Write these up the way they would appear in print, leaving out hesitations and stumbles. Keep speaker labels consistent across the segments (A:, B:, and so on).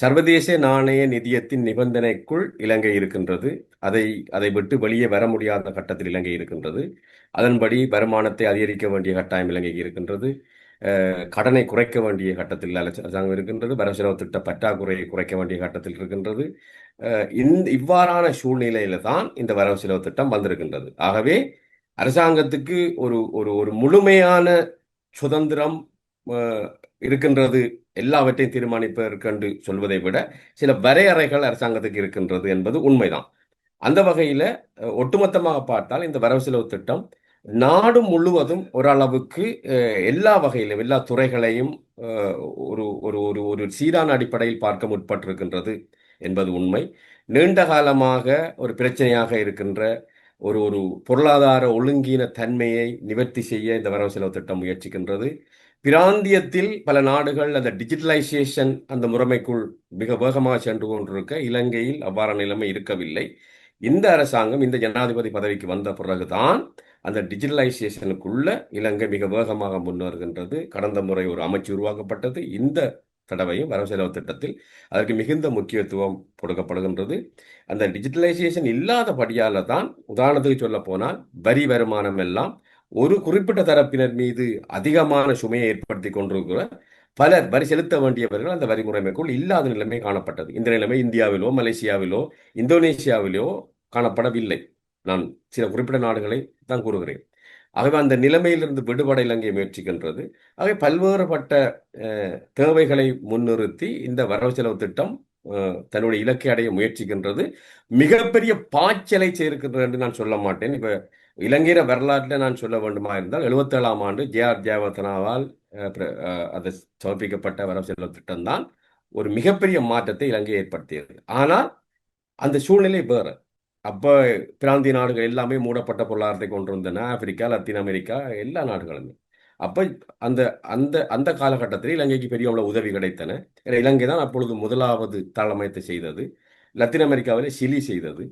A: சர்வதேச நாணய நிதியத்தின் நிபந்தனைக்குள் இலங்கை இருக்கின்றது. அதை அதை விட்டு வெளியே வர முடியாத கட்டத்தில் இலங்கை இருக்கின்றது. அதன்படி வருமானத்தை அதிகரிக்க வேண்டிய கட்டாயம் இலங்கைக்கு இருக்கின்றது. கடனை குறைக்க வேண்டிய கட்டத்தில் அரசாங்கம் இருக்கின்றது. வரவு செலவு திட்ட பற்றாக்குறையை குறைக்க வேண்டிய கட்டத்தில் இருக்கின்றது. இவ்வாறான சூழ்நிலையில தான் இந்த வரவு செலவு திட்டம் வந்திருக்கின்றது. ஆகவே அரசாங்கத்துக்கு ஒரு ஒரு ஒரு முழுமையான சுதந்திரம் இருக்கின்றது, எல்லாவற்றையும் தீர்மானிப்பதற்கு என்று சொல்வதை விட சில வரையறைகள் அரசாங்கத்துக்கு இருக்கின்றது என்பது உண்மைதான். அந்த வகையில ஒட்டுமொத்தமாக பார்த்தால் இந்த வரவு செலவு திட்டம் நாடு முழுவதும் ஓரளவுக்கு எல்லா வகையிலும் எல்லா துறைகளையும் ஒரு ஒரு ஒரு ஒரு சீரான அடிப்படையில் பார்க்க முற்பட்டிருக்கின்றது என்பது உண்மை. நீண்ட காலமாக ஒரு பிரச்சனையாக இருக்கின்ற ஒரு ஒரு பொருளாதார ஒழுங்கீன தன்மையை நிவர்த்தி செய்ய இந்த வரவு செலவு திட்டம் முயற்சிக்கின்றது. பிராந்தியத்தில் பல நாடுகள் அந்த டிஜிட்டலைசேஷன் அந்த முறைமைக்குள் மிக வேகமாக சென்று கொண்டிருக்க இலங்கையில் அவ்வாறான நிலைமை இருக்கவில்லை. இந்த அரசாங்கம் இந்த ஜனாதிபதி பதவிக்கு வந்த பிறகுதான் அந்த டிஜிட்டலைசேஷனுக்குள்ள இலங்கை மிக வேகமாக முன்னேறுகின்றது. கடந்த முறை ஒரு அமைச்சு உருவாக்கப்பட்டது. இந்த தடவையும் வரவு செலவு திட்டத்தில் அதற்கு மிகுந்த முக்கியத்துவம் கொடுக்கப்படுகின்றது. அந்த டிஜிட்டலைசேஷன் இல்லாதபடியால தான், உதாரணத்துக்கு சொல்ல போனால், வரி வருமானம் எல்லாம் ஒரு குறிப்பிட்ட தரப்பினர் மீது அதிகமான சுமையை ஏற்படுத்தி கொண்டிருக்கிற பலர் வரி செலுத்த வேண்டியவர்கள் அந்த வரி முறைமைக்குள் இல்லாத நிலைமை காணப்பட்டது. இந்த நிலைமை இந்தியாவிலோ மலேசியாவிலோ இந்தோனேஷியாவிலோ காணப்படவில்லை. நான் சில குறிப்பிட்ட நாடுகளை தான் கூறுகிறேன். ஆகவே அந்த நிலைமையிலிருந்து விடுபட இலங்கை முயற்சிக்கின்றது. ஆகவே பல்வேறுபட்ட தேவைகளை முன்னிறுத்தி இந்த வரவு செலவு திட்டம் தன்னுடைய இலக்கை அடைய முயற்சிக்கின்றது. மிகப்பெரிய பாய்ச்சலை சேர்க்கின்றது என்று நான் சொல்ல மாட்டேன். இப்ப இலங்கையில வரலாற்றில் நான் சொல்ல வேண்டுமா இருந்தால் 77ஆம் ஆண்டு ஜே.ஆர். ஜெயவர்தனாவால் அது சமர்ப்பிக்கப்பட்ட வரவு செலவு திட்டம் தான் ஒரு மிகப்பெரிய மாற்றத்தை இலங்கை ஏற்படுத்தியது. ஆனால் அந்த சூழ்நிலை வேற. அப்ப பிராந்திய நாடுகள் எல்லாமே மூடப்பட்ட பொருளாதாரத்தை கொண்டிருந்தன. ஆப்பிரிக்கா, லத்தீன் அமெரிக்கா எல்லா நாடுகளுமே. அப்ப அந்த அந்த அந்த காலகட்டத்தில் இலங்கைக்கு பெரிய அளவு உதவி கிடைத்தன. இலங்கை தான் அப்பொழுது முதலாவது தாளமயத்தை செய்தது. லத்தீன் அமெரிக்காவிலே சிலி செய்தது.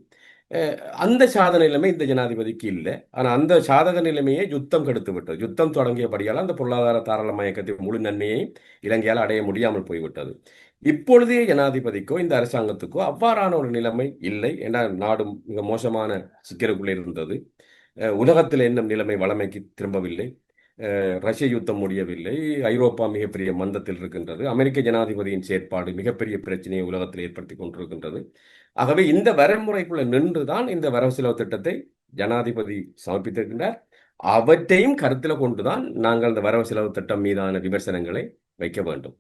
A: அந்த சாதக நிலைமை இந்த ஜனாதிபதிக்கு இல்லை. ஆனால் அந்த சாதக நிலைமையை யுத்தம் கெடுத்து விட்டது. யுத்தம் தொடங்கியபடியால் அந்த பொருளாதார தாராளமயக்கத்தின் முழு நன்மையை இலங்கையால் அடைய முடியாமல் போய்விட்டது. இப்பொழுதைய ஜனாதிபதிக்கோ இந்த அரசாங்கத்துக்கோ அவ்வாறான ஒரு நிலைமை இல்லை. ஏன்னா நாடு மிக மோசமான சிக்கலுக்குள்ளே இருந்தது. உலகத்தில் இன்னும் நிலைமை வளமைக்கு திரும்பவில்லை. ரஷ்ய யுத்தம் முடியவில்லை. ஐரோப்பா மிகப்பெரிய மந்தத்தில் இருக்கின்றது. அமெரிக்க ஜனாதிபதியின் செயற்பாடு மிகப்பெரிய பிரச்சனையை உலகத்தில் ஏற்படுத்தி கொண்டிருக்கின்றது. ஆகவே இந்த வரைமுறைக்குள்ள நின்றுதான் இந்த வரவு செலவு திட்டத்தை ஜனாதிபதி சமர்ப்பித்திருக்கின்றார். அவற்றையும் கருத்தில் கொண்டுதான் நாங்கள் இந்த வரவு செலவு திட்டம் மீதான விமர்சனங்களை வைக்க வேண்டும்.